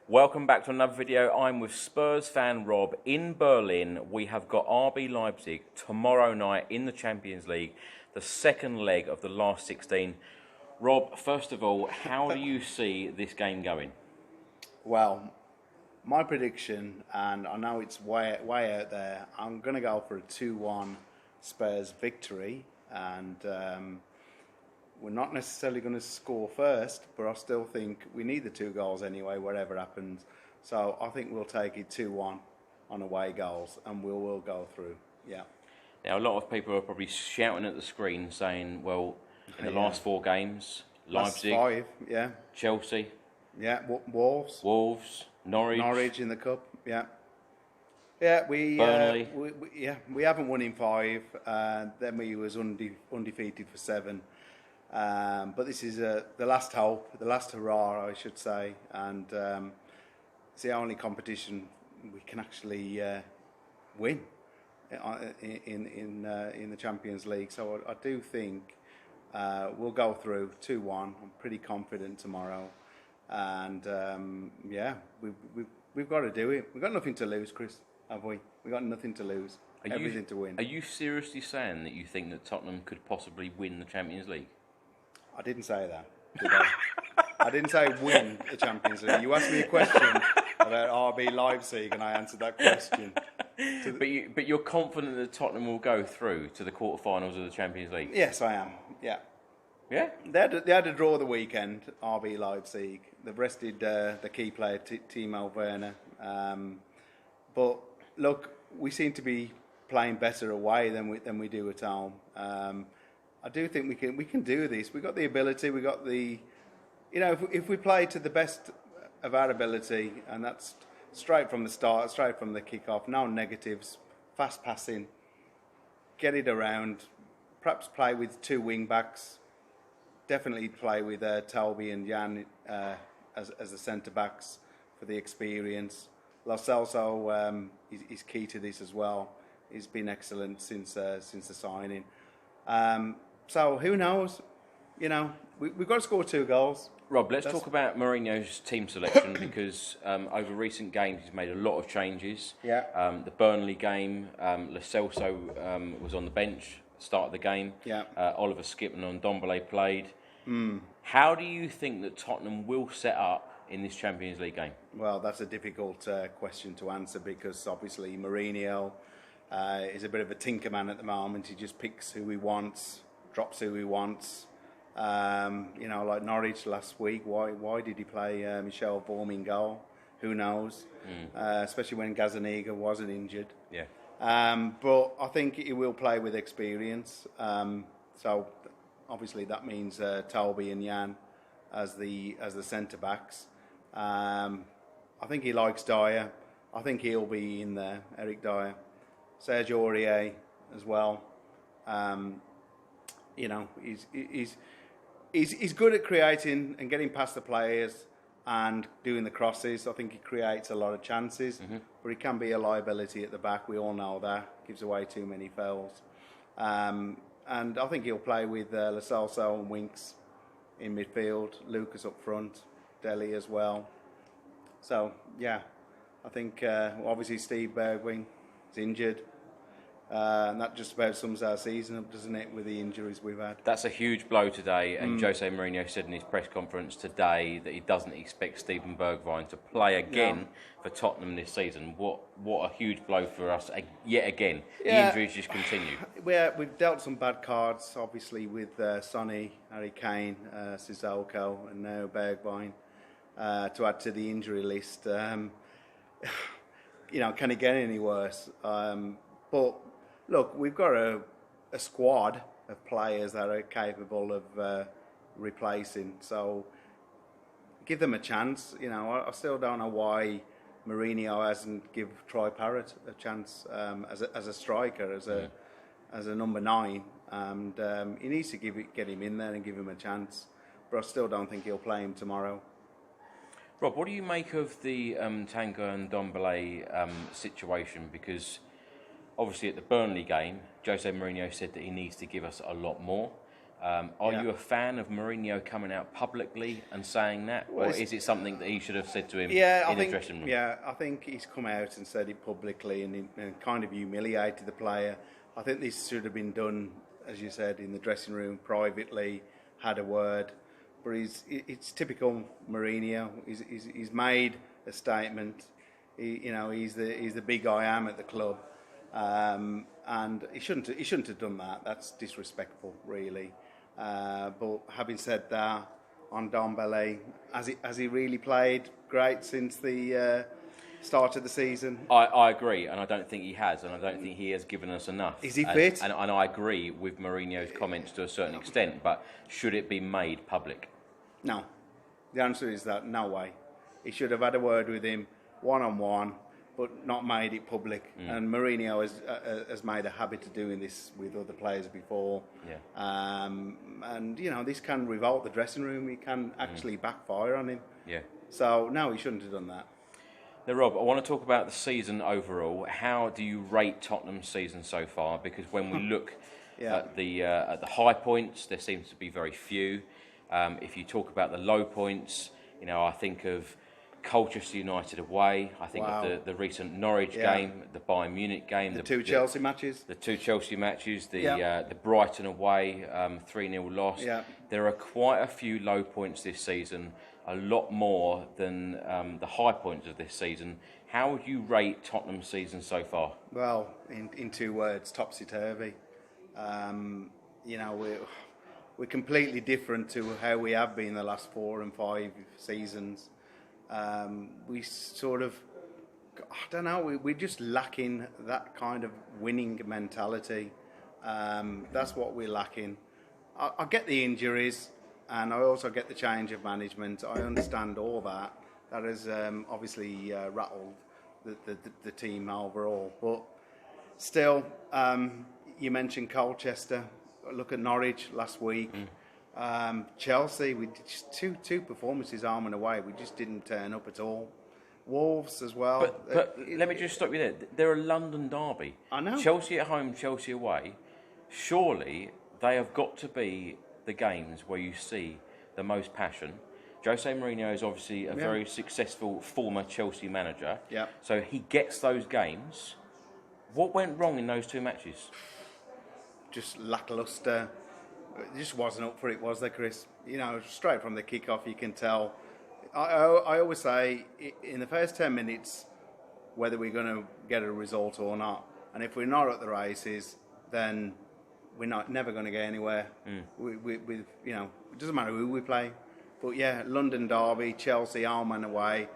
Welcome back to another video. I'm with Spurs fan Rob in Berlin. We have got RB Leipzig tomorrow night in the Champions League, the second leg of the last 16. Rob, first of all, how do you see this game going? Well, my prediction, and I know it's way out there, I'm going to go for a 2-1 Spurs victory, and we're not necessarily going to score first, but I still think we need the 2 goals anyway, whatever happens. So I think we'll take it 2-1 on away goals, and we'll go through. Yeah. Now, a lot of people are probably shouting at the screen saying, well, in the last 4 games, Leipzig, last 5, yeah. Chelsea, yeah, Wolves, Norwich in the cup, yeah. Yeah, Burnley. We haven't won in 5. Then we was undefeated for 7. But this is the last hope, the last hurrah, I should say, and it's the only competition we can actually win in the Champions League. So I do think we'll go through 2-1. I'm pretty confident tomorrow, and yeah, we've got to do it. We've got nothing to lose, Chris, have we? We've got nothing to lose, everything to win. Are you seriously saying that you think that Tottenham could possibly win the Champions League? I didn't say that, did I? I didn't say win the Champions League. You asked me a question about RB Leipzig, and I answered that question. But you're confident that Tottenham will go through to the quarterfinals of the Champions League? Yes, I am. Yeah. Yeah? They had to draw the weekend, RB Leipzig. They've rested the key player, Timo Werner. But look, we seem to be playing better away than we do at home. I do think we can do this. We've got the ability. We've got the, if we play to the best of our ability, and that's straight from the start, straight from the kick-off, no negatives, fast passing, get it around, perhaps play with 2 wing-backs, definitely play with Toby and Jan as the centre-backs for the experience. Lo Celso is key to this as well. He's been excellent since the signing. So who knows? We've got to score 2 goals. Rob, let's talk about Mourinho's team selection because over recent games he's made a lot of changes. Yeah. The Burnley game, Lo Celso was on the bench, start of the game. Yeah. Oliver Skippon and Ndombele played. How do you think that Tottenham will set up in this Champions League game? Well, that's a difficult question to answer because obviously Mourinho is a bit of a tinker man at the moment. He just picks who he wants, drops who he wants. Like Norwich last week, why did he play Michel Vorm in goal? Who knows? Especially when Gazzaniga wasn't injured. Yeah. But I think he will play with experience. So obviously that means Toby and Jan as the centre backs. I think he likes Dyer. I think he'll be in there. Eric Dyer, Serge Aurier as well. He's good at creating and getting past the players and doing the crosses. I think he creates a lot of chances, but he can be a liability at the back. We all know that. Gives away too many fouls. And I think he'll play with Lo Celso and Winks in midfield, Lucas up front, Dele as well. So, yeah, I think obviously Steve Bergwijn is injured. And that just about sums our season up, doesn't it, with the injuries we've had? That's a huge blow today, and Jose Mourinho said in his press conference today that he doesn't expect Steven Bergwijn to play again for Tottenham this season. What a huge blow for us yet again. The injuries just continue. We've dealt some bad cards, obviously, with Sonny, Harry Kane, Sissoko, and now Bergwijn to add to the injury list. Can it get any worse? But look, we've got a squad of players that are capable of replacing. So give them a chance. I still don't know why Mourinho hasn't give Troy Parrott a chance as a striker, as a number 9. And he needs to get him in there and give him a chance. But I still don't think he'll play him tomorrow. Rob, what do you make of the Tanguy and Ndombele situation? Because obviously at the Burnley game, Jose Mourinho said that he needs to give us a lot more. Are you a fan of Mourinho coming out publicly and saying that, or is it something that he should have said to him in the dressing room? Yeah, I think he's come out and said it publicly and kind of humiliated the player. I think this should have been done, as you said, in the dressing room, privately, had a word. But it's typical Mourinho. He's made a statement. He's the big I am at the club, and he shouldn't have done that. That's disrespectful, really. But having said that, on Dombele, has he really played great since the start of the season? I agree, and I don't think he has, and I don't think he has given us enough. Is he fit? And I agree with Mourinho's comments to a certain extent, but should it be made public? No. The answer is that no way. He should have had a word with him one-on-one, but not made it public. And Mourinho has made a habit of doing this with other players before. Yeah. And, this can revolt the dressing room. It can actually backfire on him. Yeah. So, no, he shouldn't have done that. Now, Rob, I want to talk about the season overall. How do you rate Tottenham's season so far? Because when we look at the high points, there seems to be very few. If you talk about the low points, I think of Colchester United away. I think of the recent Norwich game, the Bayern Munich game, the two Chelsea matches, the Brighton away 3-0 loss. Yeah. There are quite a few low points this season, a lot more than the high points of this season. How would you rate Tottenham's season so far? Well, in 2 words, topsy-turvy. We're completely different to how we have been the last 4 and 5 seasons. We sort of, I don't know, we're just lacking that kind of winning mentality. That's what we're lacking. I get the injuries, and I also get the change of management. I understand all that. That has obviously rattled the team overall. But still, you mentioned Colchester. Look at Norwich last week. Chelsea, we did just two performances home and away. We just didn't turn up at all. Wolves as well. But let me just stop you there. They're a London derby. I know. Chelsea at home, Chelsea away. Surely they have got to be the games where you see the most passion. Jose Mourinho is obviously a very successful former Chelsea manager. Yeah. So he gets those games. What went wrong in those 2 matches? Just lacklustre. It just wasn't up for it, was there, Chris? Straight from the kick-off, you can tell. I always say, in the first 10 minutes, whether we're going to get a result or not. And if we're not at the races, then we're never going to get anywhere. It doesn't matter who we play. But yeah, London derby, Chelsea, home and away.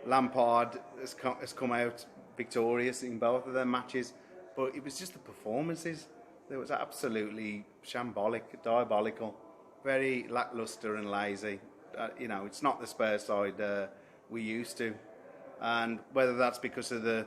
Lampard has come out victorious in both of their matches. But it was just the performances. It was absolutely shambolic, diabolical, very lacklustre and lazy. It's not the Spurs side we used to. And whether that's because of the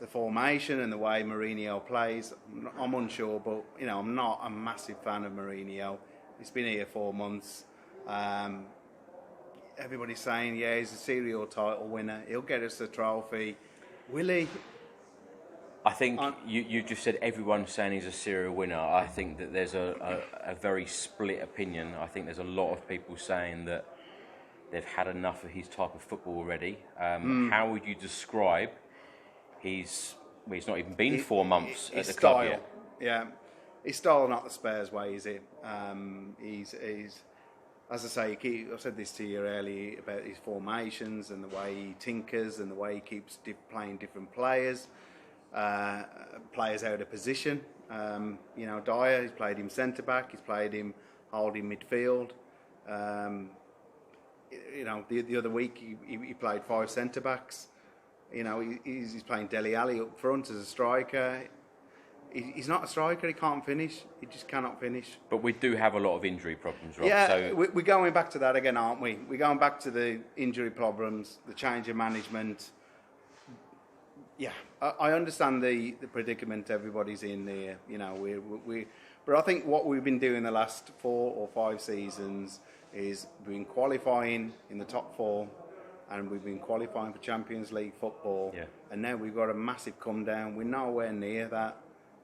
formation and the way Mourinho plays, I'm unsure. But, I'm not a massive fan of Mourinho. He's been here 4 months. Everybody's saying, he's a serial title winner. He'll get us a trophy. Will he? I think you just said everyone's saying he's a serial winner. I think that there's a very split opinion. I think there's a lot of people saying that they've had enough of his type of football already. How would you describe he's not even been 4 months at the club yet? Yeah, his style not the Spurs way, is it? He's as I say, I said this to you earlier about his formations and the way he tinkers and the way he keeps playing different players. Players out of position. Dyer, he's played him centre back. He's played him holding midfield. The other week he played 5 centre backs. He's playing Dele Alli up front as a striker. He's not a striker. He can't finish. He just cannot finish. But we do have a lot of injury problems, Rob. Yeah, so we're going back to that again, aren't we? We're going back to the injury problems, the change of management. Yeah, I understand the predicament everybody's in there. But I think what we've been doing the last 4 or 5 seasons is we've been qualifying in the top 4, and we've been qualifying for Champions League football. Yeah. And now we've got a massive come down. We're nowhere near that.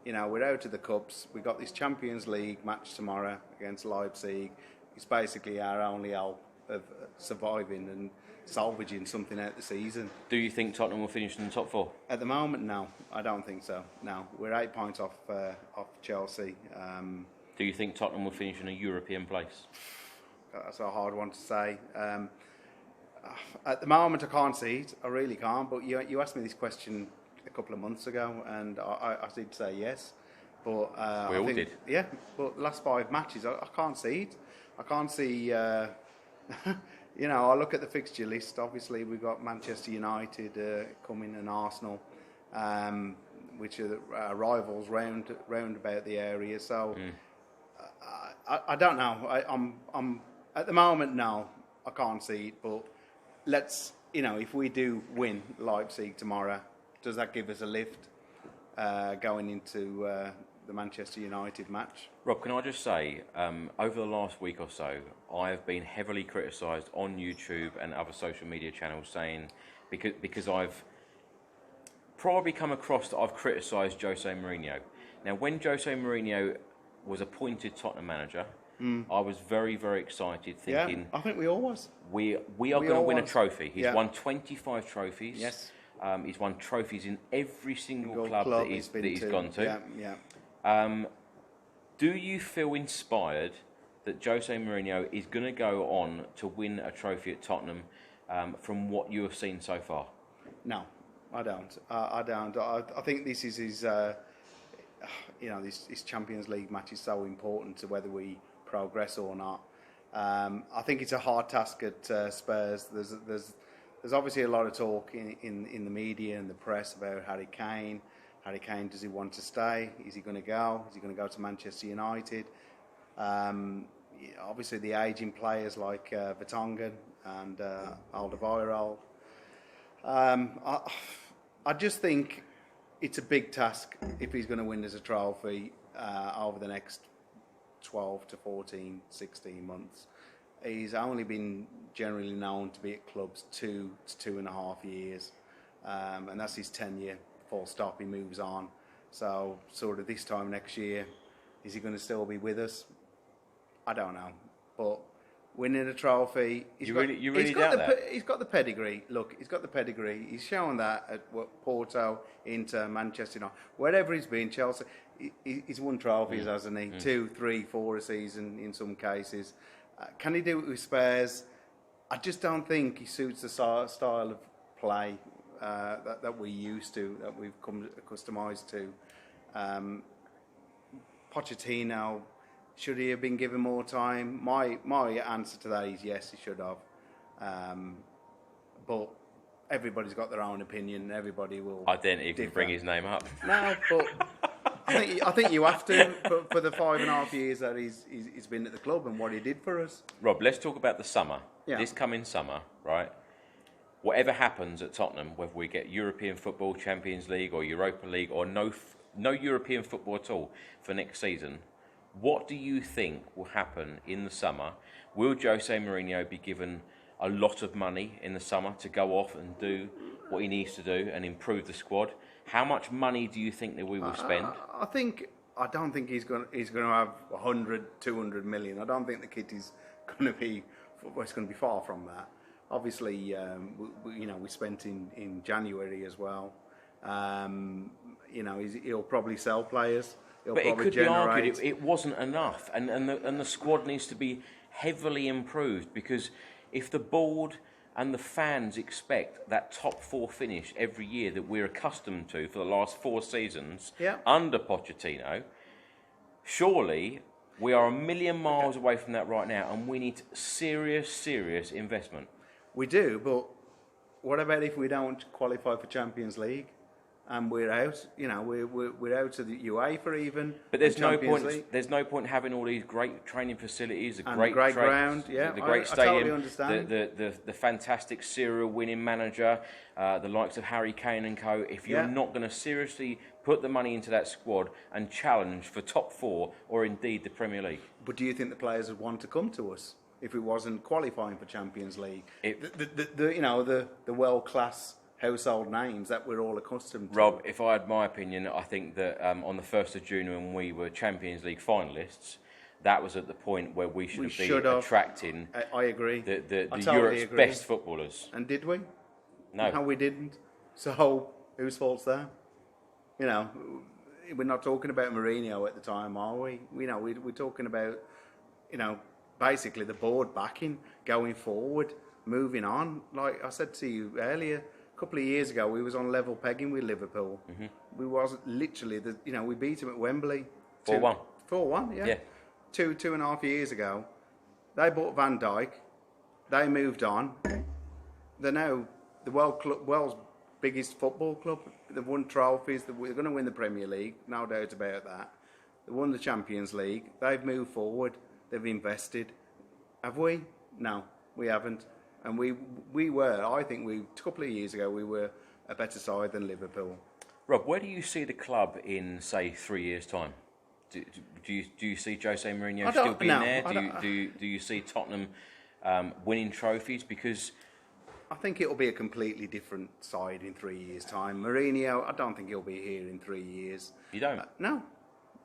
we're out of the cups. We got this Champions League match tomorrow against Leipzig. It's basically our only hope of surviving and salvaging something out the season. Do you think Tottenham will finish in the top 4? At the moment, no, I don't think so. No, we're 8 points off Chelsea. Do you think Tottenham will finish in a European place? That's a hard one to say. At the moment, I can't see it. I really can't. But you asked me this question a couple of months ago, and I did say yes. But we all did. Yeah, but last 5 matches, I can't see it. I can't see. I look at the fixture list. Obviously, we've got Manchester United coming and Arsenal, which are rivals round about the area. So I don't know. I'm at the moment, no, I can't see it. But let's, if we do win Leipzig tomorrow, does that give us a lift going into the Manchester United match? Rob, can I just say, over the last week or so, I have been heavily criticised on YouTube and other social media channels saying, because I've probably come across that I've criticised Jose Mourinho. Now, when Jose Mourinho was appointed Tottenham manager, I was very, very excited, thinking... Yeah, I think we all was. We are going to win a trophy. He's won 25 trophies. Yes. He's won trophies in every single club that he's gone to. Yeah. Do you feel inspired that Jose Mourinho is going to go on to win a trophy at Tottenham from what you have seen so far? No, I don't. I don't. I think this is his. This Champions League match is so important to whether we progress or not. I think it's a hard task at Spurs. There's obviously a lot of talk in the media and the press about Harry Kane. Harry Kane, does he want to stay? Is he going to go? Is he going to go to Manchester United? Obviously, the aging players like Vertonghen and Alderweireld. I just think it's a big task if he's going to win as a trophy over the next 12 to 14, 16 months. He's only been generally known to be at clubs 2 to 2.5 years, and that's his tenure. Full stop, he moves on. So, sort of this time next year, is he going to still be with us? I don't know. But winning a trophy, he's got the pedigree. Look, he's got the pedigree. He's shown that at Porto, Inter, Manchester United, wherever he's been, Chelsea. He's won trophies, hasn't he? 2, 3, 4 a season in some cases. Can he do it with Spurs? I just don't think he suits the style of play that we're used to, that we've come accustomed to. Pochettino, should he have been given more time? My answer to that is yes, he should have. But everybody's got their own opinion, and everybody will. I didn't even bring his name up. No, but I think you have to for the 5.5 years that he's been at the club and what he did for us. Rob, let's talk about the summer. Yeah. This coming summer, right? Whatever happens at Tottenham, whether we get European football, Champions League or Europa League or no European football at all for next season, what do you think will happen in the summer? Will Jose Mourinho be given a lot of money in the summer to go off and do what he needs to do and improve the squad? How much money do you think that we will spend? I don't think he's going to have 100, 200 million. I don't think the kit is going to be. Well, it's going to be far from that. Obviously, we spent in January as well. He'll probably sell players. But it could be argued it wasn't enough, and the squad needs to be heavily improved, because if the board and the fans expect that top 4 finish every year that we're accustomed to for the last 4 seasons under Pochettino, surely we are a million miles away from that right now, and we need serious investment. We do, but what about if we don't qualify for Champions League and we're out? We're out of the UEFA even. But there's no point. League. There's no point having all these great training facilities, and great ground, the great stadium, I totally understand. The fantastic serial winning manager, the likes of Harry Kane and co. If you're not going to seriously put the money into that squad and challenge for top 4 or indeed the Premier League. But do you think the players would want to come to us if it wasn't qualifying for Champions League? The world class household names that we're all accustomed to. Rob, if I had my opinion, I think that on the 1st of June when we were Champions League finalists, that was at the point where we should have been attracting I agree. the totally Europe's agree. best footballers. And did we? No. No, we didn't. So whose fault's that? You know, we're not talking about Mourinho at the time, are we? You know, we're talking about, you know, basically the board backing, going forward, moving on. Like I said to you earlier, a couple of years ago, we was on level pegging with Liverpool. Mm-hmm. We was literally, we beat them at Wembley. 4-1. 4-1, yeah. 2.5 years ago. They bought Van Dijk. They moved on. They're now the world's biggest football club. They've won trophies. They're going to win the Premier League, no doubt about that. They won the Champions League. They've moved forward. They've invested. Have we? No, we haven't. And we were, I think a couple of years ago, we were a better side than Liverpool. Rob, where do you see the club in, say, 3 years' time? Do you see Jose Mourinho still being there? Do you see Tottenham winning trophies? Because I think it'll be a completely different side in 3 years' time. Mourinho, I don't think he'll be here in 3 years. You don't? No,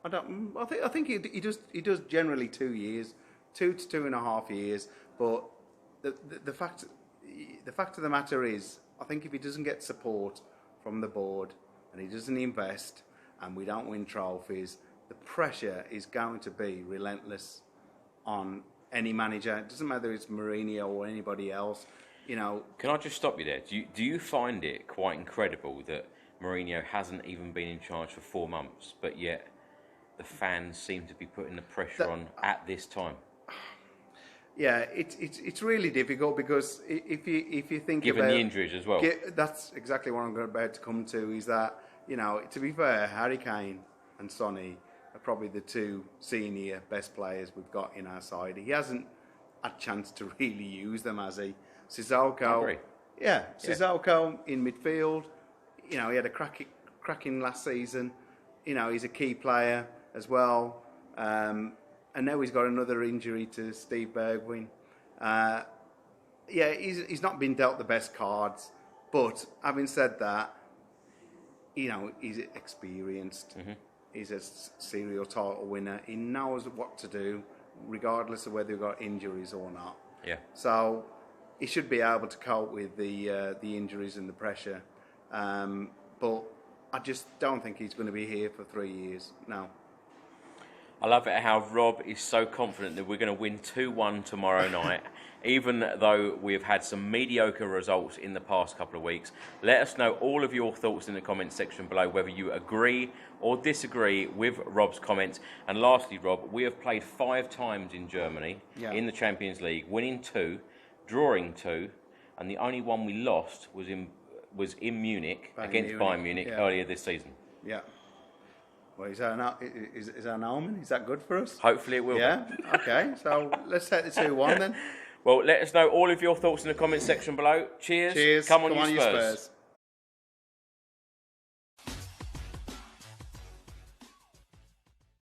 I don't. I think he does generally 2 years, 2 to 2.5 years. But the fact of the matter is, I think if he doesn't get support from the board and he doesn't invest and we don't win trophies, the pressure is going to be relentless on any manager. It doesn't matter if it's Mourinho or anybody else. You know. Can I just stop you there? Do you find it quite incredible that Mourinho hasn't even been in charge for 4 months, but yet the fans seem to be putting the pressure on at this time? Yeah, it's really difficult because if you think given about the injuries as well. That's exactly what I'm about to come to. Is that, you know, to be fair, Harry Kane and Sonny are probably the 2 senior best players we've got in our side. He hasn't had a chance to really use them, has he? Sissoko, Sissoko in midfield. You know, he had a cracking last season. You know, he's a key player as well. And now he's got another injury to Steve Bergwijn. He's not been dealt the best cards. But having said that, you know, he's experienced. Mm-hmm. He's a serial title winner. He knows what to do, regardless of whether he's got injuries or not. Yeah. So he should be able to cope with the injuries and the pressure. But I just don't think he's going to be here for 3 years. No. I love it how Rob is so confident that we're going to win 2-1 tomorrow night, even though we've had some mediocre results in the past couple of weeks. Let us know all of your thoughts in the comments section below, whether you agree or disagree with Rob's comments. And lastly, Rob, we have played 5 times in Germany in the Champions League, winning 2, drawing 2, and the only one we lost was in Munich against Bayern Munich earlier this season. Yeah. Well, is that an omen? Is that good for us? Hopefully it will. Yeah? Okay, so let's take the 2-1 then. Well, let us know all of your thoughts in the comments section below. Cheers. Cheers. Come on, you Spurs.